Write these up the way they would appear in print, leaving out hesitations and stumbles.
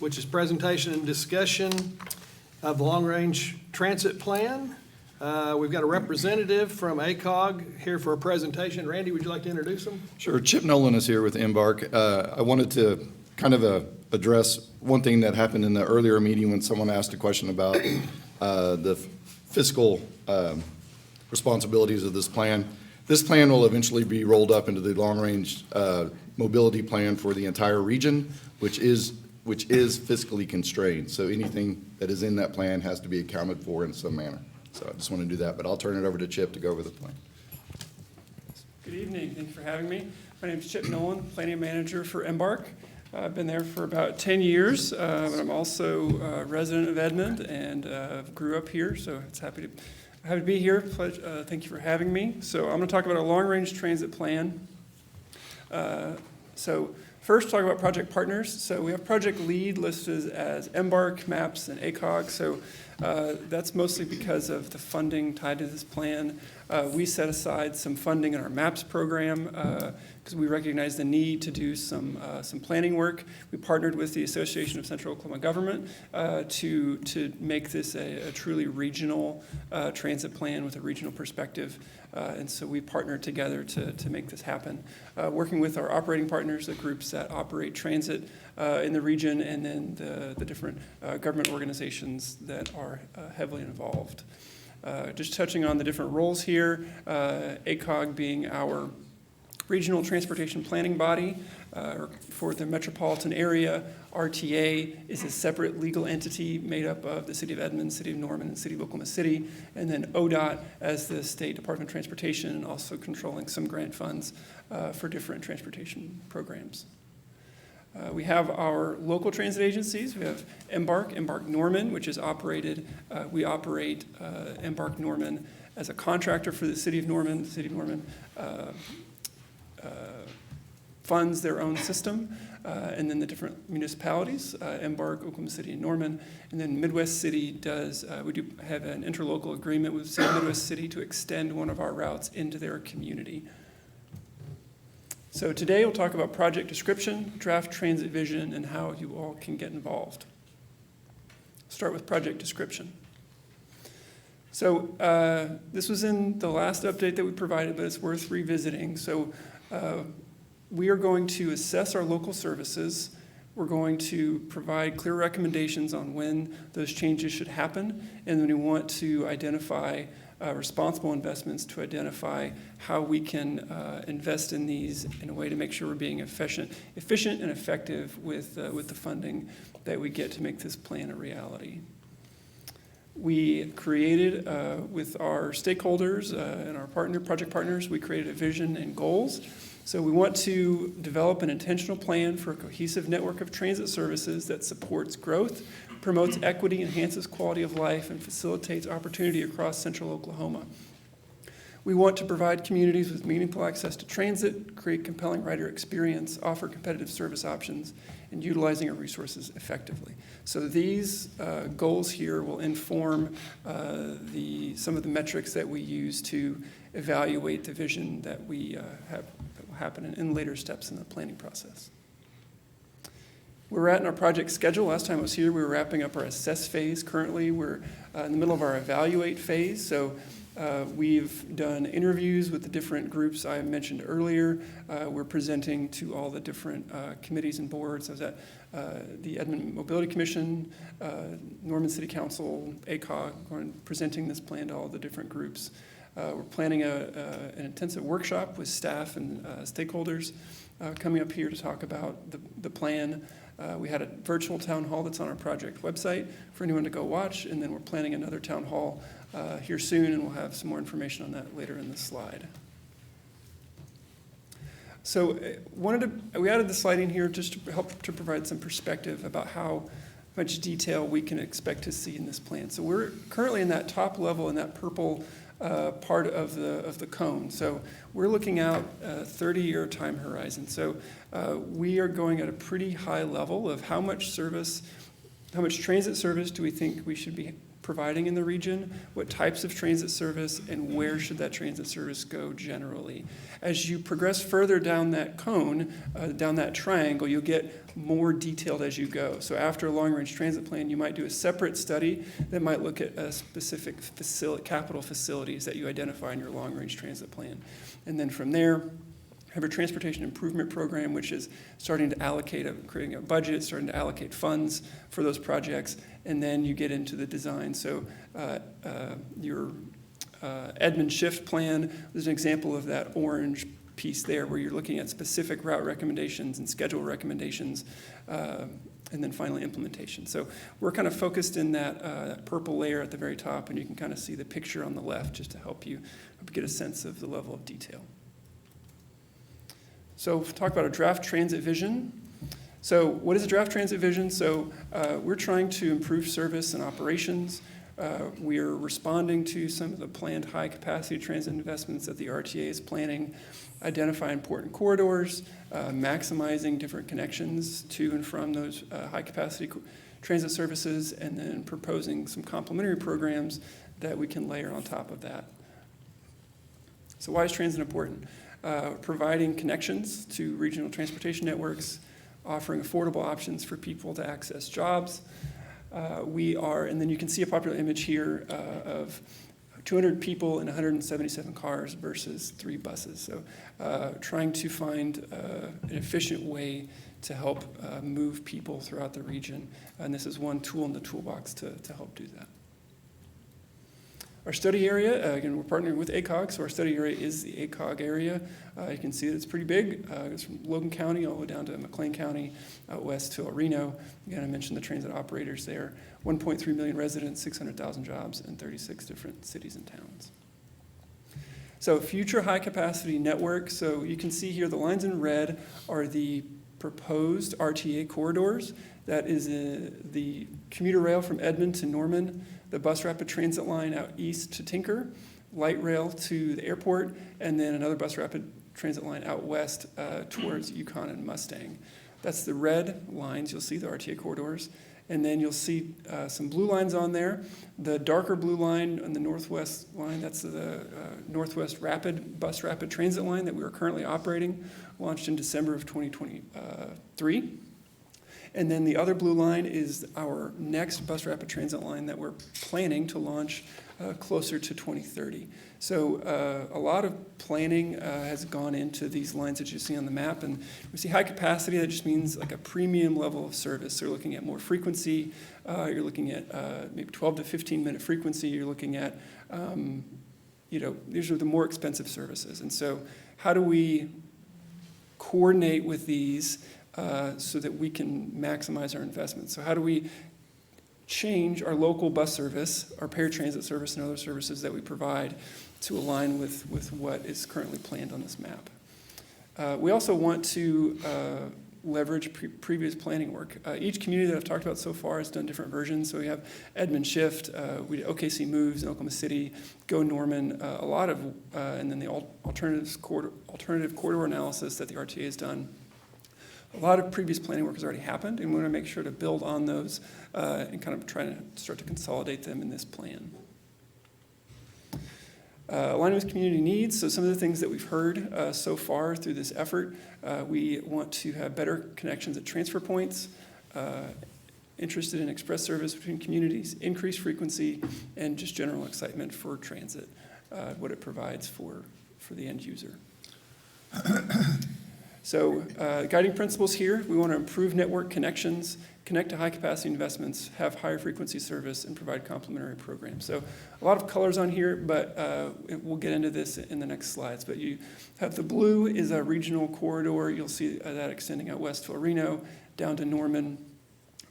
which is presentation and discussion of the long-range transit plan. We've got a representative from ACOG here for a presentation. Randy, would you like to introduce him? Sure. Chip Nolan is here with EMBARK. I wanted to kind of address one thing that happened in the earlier meeting when someone asked a question about the fiscal responsibilities of this plan. This plan will eventually be rolled up into the long-range mobility plan for the entire region, which is fiscally constrained. So anything that is in that plan has to be accounted for in some manner. So I just want to do that, but I'll turn it over to Chip to go over the plan. Good evening. Thank you for having me. My name is Chip Nolan, Planning Manager for EMBARK. I've been there for about 10 years, but I'm also a resident of Edmond and grew up here, so it's happy to be here. Thank you for having me. So I'm going to talk about a long-range transit plan. So first, talk about project partners. So we have project lead listed as EMBARK, MAPS, and ACOG. So that's mostly because of the funding tied to this plan. We set aside some funding in our MAPS program because we recognize the need to do some planning work. We partnered with the Association of Central Oklahoma Government to make this a truly regional transit plan with a regional perspective. And so we partnered together to make this happen, working with our operating partners, the groups that operate transit in the region, and then the different government organizations that are heavily involved. Just touching on the different roles here, ACOG being our regional transportation planning body for the metropolitan area. RTA is a separate legal entity made up of the City of Edmond, City of Norman, and City of Oklahoma City, and then ODOT as the State Department of Transportation, and also controlling some grant funds for different transportation programs. We have our local transit agencies. We have EMBARK Norman, which is operated. We operate EMBARK Norman as a contractor for the City of Norman. The City of Norman funds their own system, and then the different municipalities, EMBARK, Oklahoma City, and Norman. And then Midwest City does, we do have an interlocal agreement with City of Midwest City to extend one of our routes into their community. So today we'll talk about project description, draft transit vision, and how you all can get involved. Start with project description. So this was in the last update that we provided, but it's worth revisiting. So we are going to assess our local services. We're going to provide clear recommendations on when those changes should happen, and then we want to identify responsible investments to identify how we can invest in these in a way to make sure we're being efficient and effective with the funding that we get to make this plan a reality. We created, with our stakeholders and our project partners, we created a vision and goals. So we want to develop an intentional plan for a cohesive network of transit services that supports growth, promotes equity, enhances quality of life, and facilitates opportunity across central Oklahoma. We want to provide communities with meaningful access to transit, create compelling rider experience, offer competitive service options, and utilizing our resources effectively. So these goals here will inform some of the metrics that we use to evaluate the vision that we have that will happen in later steps in the planning process. We're at in our project schedule. Last time I was here, we were wrapping up our assess phase. Currently, we're in the middle of our evaluate phase. So we've done interviews with the different groups I mentioned earlier. We're presenting to all the different committees and boards. I was at the Edmond Mobility Commission, Norman City Council, ACOG. We're presenting this plan to all the different groups. We're planning an intensive workshop with staff and stakeholders coming up here to talk about the plan. We had a virtual town hall that's on our project website for anyone to go watch, and then we're planning another town hall here soon, and we'll have some more information on that later in the slide. So we added the slide in here just to help to provide some perspective about how much detail we can expect to see in this plan. So we're currently in that top level, in that purple part of the cone. So we're looking out a 30-year time horizon. So we are going at a pretty high level of how much transit service do we think we should be providing in the region, what types of transit service, and where should that transit service go generally. As you progress further down that cone, down that triangle, you'll get more detailed as you go. So after a long-range transit plan, you might do a separate study that might look at a specific capital facilities that you identify in your long-range transit plan. And then from there, have a transportation improvement program, which is starting to creating a budget, starting to allocate funds for those projects, and then you get into the design. So your Edmond shift plan is an example of that orange piece there, where you're looking at specific route recommendations and schedule recommendations, and then finally implementation. So we're kind of focused in that purple layer at the very top, and you can kind of see the picture on the left just to help you get a sense of the level of detail. So talk about a draft transit vision. So what is a draft transit vision? So we're trying to improve service and operations. We are responding to some of the planned high-capacity transit investments that the RTA is planning, identify important corridors, maximizing different connections to and from those high-capacity transit services, and then proposing some complementary programs that we can layer on top of that. So why is transit important? Providing connections to regional transportation networks, offering affordable options for people to access jobs. And then you can see a popular image here of 200 people and 177 cars versus 3 buses. So trying to find an efficient way to help move people throughout the region. And this is one tool in the toolbox to help do that. Our study area, again, we're partnering with ACOG, so our study area is the ACOG area. You can see that it's pretty big. It's from Logan County all the way down to McLean County, out west to El Reno. Again, I mentioned the transit operators there. 1.3 million residents, 600,000 jobs in 36 different cities and towns. So future high-capacity network. So you can see here the lines in red are the proposed RTA corridors. That is the commuter rail from Edmond to Norman, the bus rapid transit line out east to Tinker, light rail to the airport, and then another bus rapid transit line out west towards Yukon and Mustang. That's the red lines. You'll see the RTA corridors. And then you'll see some blue lines on there. The darker blue line on the northwest line, that's the Northwest Bus Rapid Transit line that we are currently operating, launched in December of 2023. And then the other blue line is our next bus rapid transit line that we're planning to launch closer to 2030. So a lot of planning has gone into these lines that you see on the map. And we see high capacity, that just means like a premium level of service. So you're looking at more frequency. You're looking at maybe 12 to 15 minute frequency. You're looking at, these are the more expensive services. And so how do we coordinate with these so that we can maximize our investments? So how do we change our local bus service, our paratransit service, and other services that we provide to align with what is currently planned on this map? We also want to leverage previous planning work. Each community that I've talked about so far has done different versions. So we have Edmond Shift, we did OKC Moves in Oklahoma City, Go Norman, and then the alternative corridor analysis that the RTA has done. A lot of previous planning work has already happened, and we want to make sure to build on those and kind of try to start to consolidate them in this plan. Aligning with community needs, so some of the things that we've heard so far through this effort, we want to have better connections at transfer points, interested in express service between communities, increased frequency, and just general excitement for transit, what it provides for the end user. So guiding principles here, we want to improve network connections, connect to high-capacity investments, have higher frequency service, and provide complementary programs. So a lot of colors on here, but we'll get into this in the next slides. But you have the blue is a regional corridor. You'll see that extending out west to El Reno, down to Norman.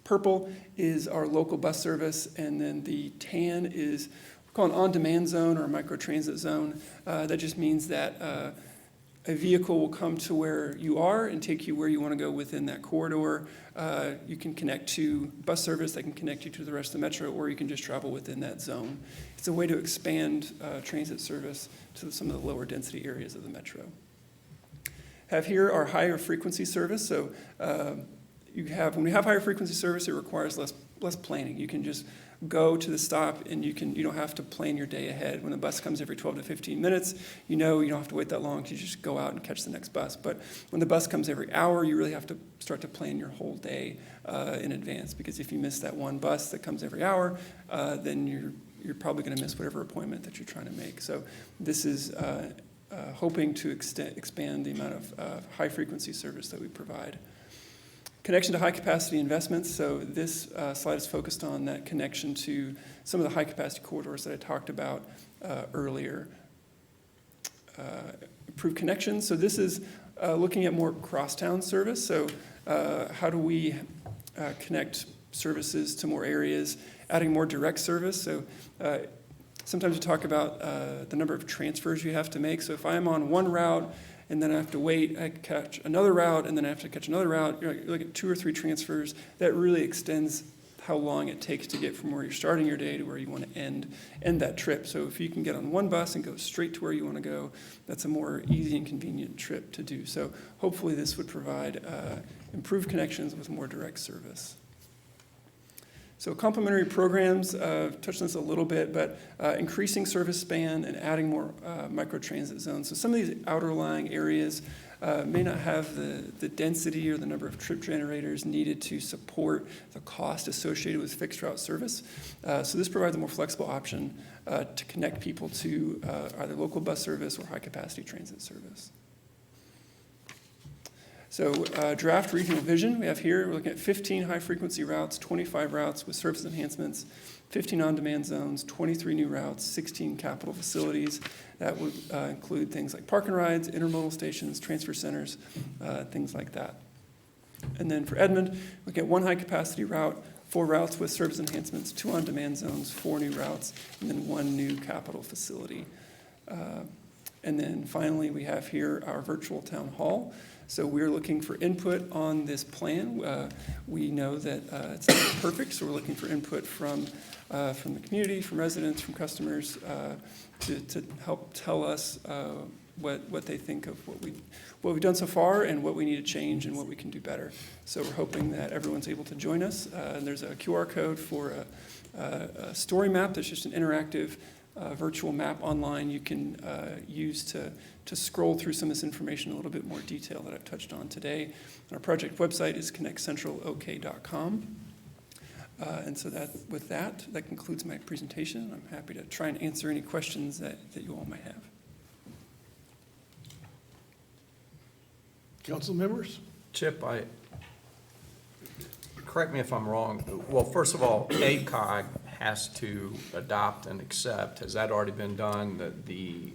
Purple is our local bus service, and then the tan is, we call an on-demand zone or a microtransit zone. That just means that a vehicle will come to where you are and take you where you want to go within that corridor. You can connect to bus service that can connect you to the rest of the metro, or you can just travel within that zone. It's a way to expand transit service to some of the lower density areas of the metro. Have here our higher frequency service. So when you have higher frequency service, it requires less planning. You can just go to the stop, and you don't have to plan your day ahead. When the bus comes every 12 to 15 minutes, you don't have to wait that long, because you just go out and catch the next bus. But when the bus comes every hour, you really have to start to plan your whole day in advance, because if you miss that one bus that comes every hour, then you're probably going to miss whatever appointment that you're trying to make. So this is hoping to expand the amount of high-frequency service that we provide. Connection to high-capacity investments. So this slide is focused on that connection to some of the high-capacity corridors that I talked about earlier. Improved connections. So this is looking at more crosstown service. So how do we connect services to more areas, adding more direct service? So sometimes we talk about the number of transfers you have to make. So if I'm on one route and then I have to wait, I catch another route, and then I have to catch another route, you're looking at 2 or 3 transfers. That really extends how long it takes to get from where you're starting your day to where you want to end that trip. So if you can get on one bus and go straight to where you want to go, that's a more easy and convenient trip to do. So hopefully this would provide improved connections with more direct service. So complementary programs, touched on this a little bit, but increasing service span and adding more microtransit zones. So some of these outerlying areas may not have the density or the number of trip generators needed to support the cost associated with fixed route service. So this provides a more flexible option to connect people to either local bus service or high-capacity transit service. So draft regional vision we have here, we're looking at 15 high-frequency routes, 25 routes with service enhancements, 15 on-demand zones, 23 new routes, 16 capital facilities. That would include things like park and rides, intermodal stations, transfer centers, things like that. And then for Edmond, look at 1 high-capacity route, 4 routes with service enhancements, 2 on-demand zones, 4 new routes, and then 1 new capital facility. And then finally, we have here our virtual town hall. So we're looking for input on this plan. We know that it's not perfect, so we're looking for input from the community, from residents, from customers, to help tell us what they think of what we've done so far and what we need to change and what we can do better. So we're hoping that everyone's able to join us. And there's a QR code for a story map that's just an interactive virtual map online you can use to scroll through some of this information in a little bit more detail that I've touched on today. Our project website is connectcentralok.com. And so that concludes my presentation. I'm happy to try and answer any questions that you all might have. Council members? Chip, correct me if I'm wrong. Well, first of all, ACOG has to adopt and accept. Has that already been done? The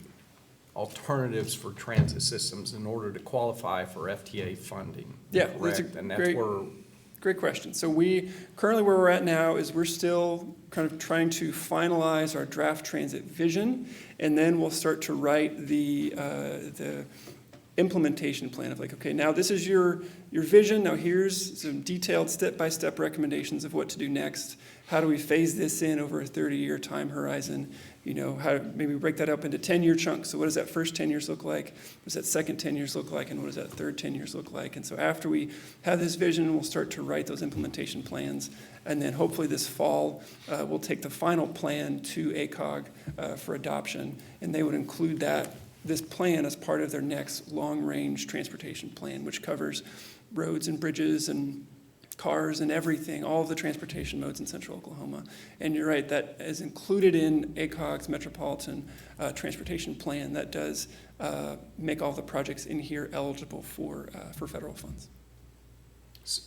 alternatives for transit systems in order to qualify for FTA funding. Yeah, correct. And that's great question. So currently where we're at now is we're still kind of trying to finalize our draft transit vision, and then we'll start to write the implementation plan of like, okay, now this is your vision. Now here's some detailed step-by-step recommendations of what to do next. How do we phase this in over a 30-year time horizon? How maybe break that up into 10-year chunks. So what does that first 10 years look like? What does that second 10 years look like? And what does that third 10 years look like? And so after we have this vision, we'll start to write those implementation plans. And then hopefully this fall, we'll take the final plan to ACOG for adoption. And they would include this plan as part of their next long-range transportation plan, which covers roads and bridges and cars and everything, all of the transportation modes in central Oklahoma. And you're right, that is included in ACOG's Metropolitan Transportation Plan that does make all the projects in here eligible for federal funds.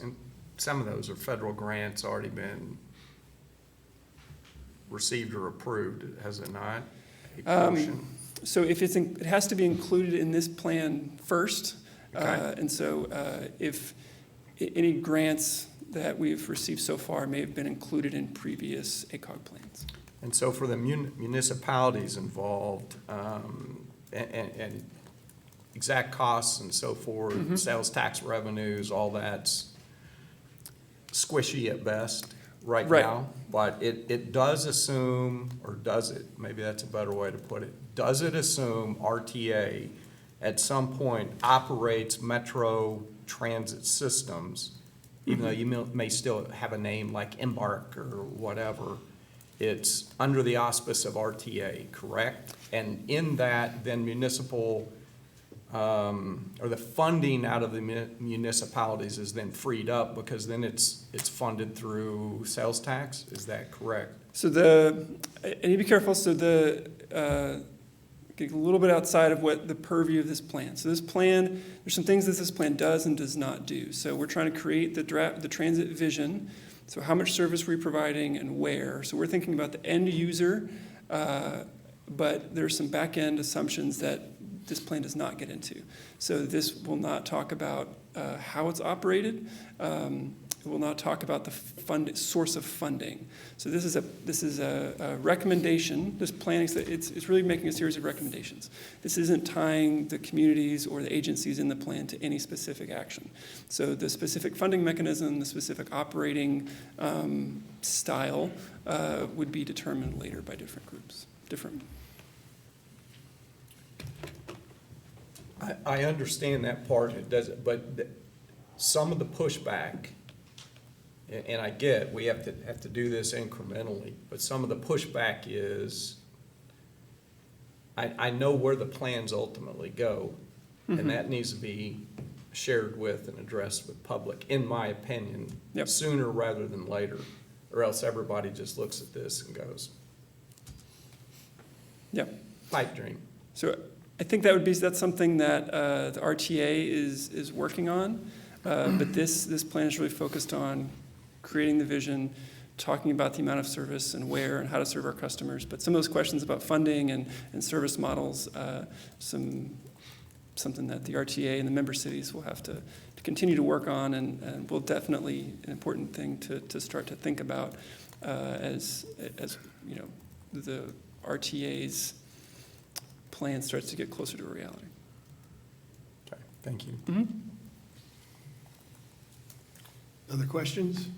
And some of those are federal grants already been received or approved, has it not? So if it has to be included in this plan first. Okay. And so if any grants that we've received so far may have been included in previous ACOG plans. And so for the municipalities involved, and exact costs and so forth, sales tax revenues, all that's squishy at best right now. But it does assume, or does it, maybe that's a better way to put it, does it assume RTA at some point operates metro transit systems, even though you may still have a name like EMBARK or whatever, it's under the auspice of RTA, correct? And in that, then municipal, or the funding out of the municipalities is then freed up because then it's funded through sales tax, is that correct? So I need to be careful, so get a little bit outside of what the purview of this plan. So this plan, there's some things that this plan does and does not do. So we're trying to create the transit vision. So how much service we're providing and where. So we're thinking about the end user, but there's some back end assumptions that this plan does not get into. So this will not talk about how it's operated. It will not talk about the source of funding. So this is a recommendation. This planning, it's really making a series of recommendations. This isn't tying the communities or the agencies in the plan to any specific action. So the specific funding mechanism, the specific operating style would be determined later by different groups. I understand that part, it doesn't, but some of the pushback, and I get we have to do this incrementally, but some of the pushback is, I know where the plans ultimately go, and that needs to be shared with and addressed with public, in my opinion, sooner rather than later, or else everybody just looks at this and goes, pipe dream. So I think that's something that the RTA is working on, but this plan is really focused on creating the vision, talking about the amount of service and where and how to serve our customers. But some of those questions about funding and service models, something that the RTA and the member cities will have to continue to work on, and will definitely an important thing to start to think about as you know, the RTA's plan starts to get closer to a reality. Okay, thank you. Mm-hmm. Other questions?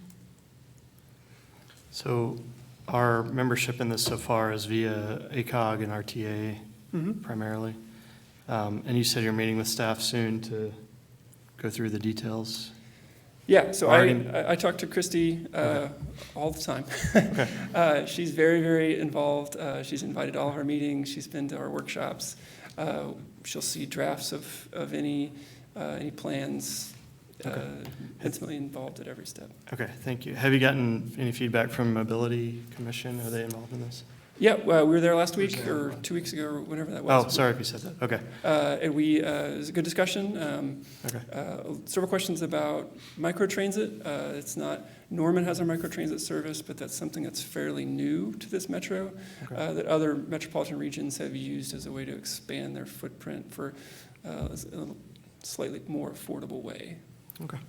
So our membership in this so far is via ACOG and RTA primarily. And you said you're meeting with staff soon to go through the details. Yeah, so Already- I talk to Christy all the time. Okay. She's very, very involved. She's invited to all of our meetings. She's been to our workshops. She'll see drafts of any plans. Intimately involved at every step. Okay, thank you. Have you gotten any feedback from Mobility Commission? Are they involved in this? Yeah, we were there last week or 2 weeks ago or whenever that was. Oh, sorry if you said that. Okay. And it was a good discussion. Okay. Several questions about microtransit. It's not, Norman has our microtransit service, but that's something that's fairly new to this metro, that other metropolitan regions have used as a way to expand their footprint for a slightly more affordable way. Okay.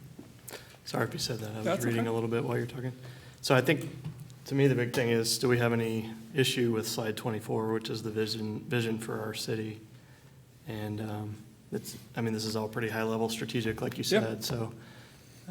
Sorry if you said that. I was That's reading okay. a little bit while you're talking. So I think, to me, the big thing is, do we have any issue with slide 24, which is the vision for our city? And this is all pretty high level strategic, like you said. So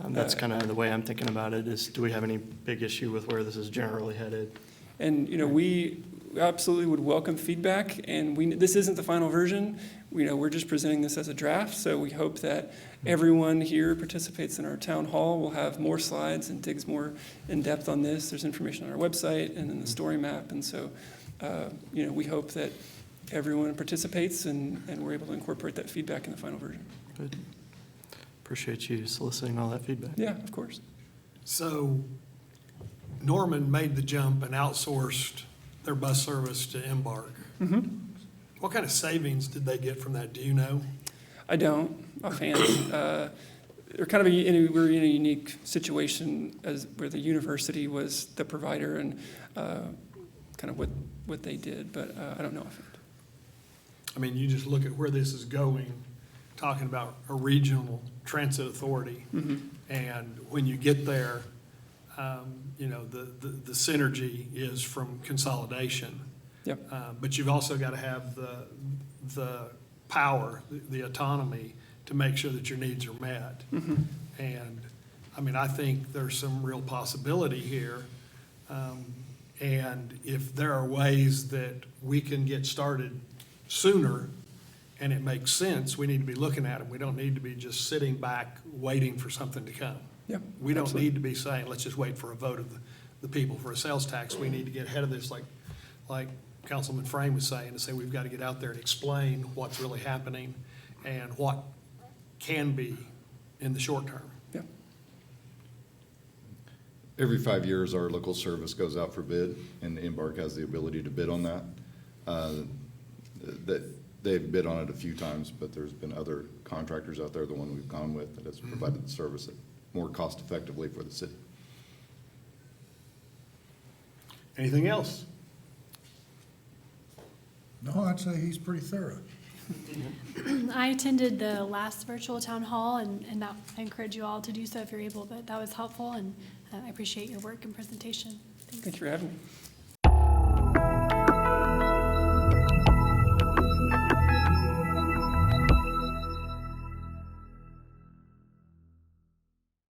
that's kind of the way I'm thinking about it is, do we have any big issue with where this is generally headed? And, we absolutely would welcome feedback, and this isn't the final version. We're just presenting this as a draft, so we hope that everyone here participates in our town hall. We'll have more slides and digs more in depth on this. There's information on our website and in the story map, and so, we hope that everyone participates and we're able to incorporate that feedback in the final version. Good. Appreciate you soliciting all that feedback. Yeah, of course. So Norman made the jump and outsourced their bus service to EMBARK. Mm-hmm. What kind of savings did they get from that? Do you know? I don't, offhand. We're kind of we're in a unique situation where the university was the provider and kind of what they did, but I don't know offhand. I mean, you just look at where this is going, talking about a regional transit authority. Mm-hmm. And when you get there, the synergy is from consolidation. Yep. But you've also got to have the power, the autonomy to make sure that your needs are met. Mm-hmm. And I think there's some real possibility here. And if there are ways that we can get started sooner and it makes sense, we need to be looking at them. We don't need to be just sitting back waiting for something to come. Yep. We don't absolutely. need to be saying, let's just wait for a vote the people. For a sales tax, we need to get ahead of this, like Councilman Frame was saying, to say we've got to get out there and explain what's really happening and what can be in the short term. Yeah. Every 5 years, our local service goes out for bid, and EMBARK has the ability to bid on that. They've bid on it a few times, but there's been other contractors out there, the one we've gone with, that has provided the service more cost effectively for the city. Anything else? No, I'd say he's pretty thorough. I attended the last virtual town hall, and that, I encourage you all to do so if you're able, but that was helpful, and I appreciate your work and presentation. Thanks. Thank you for having me.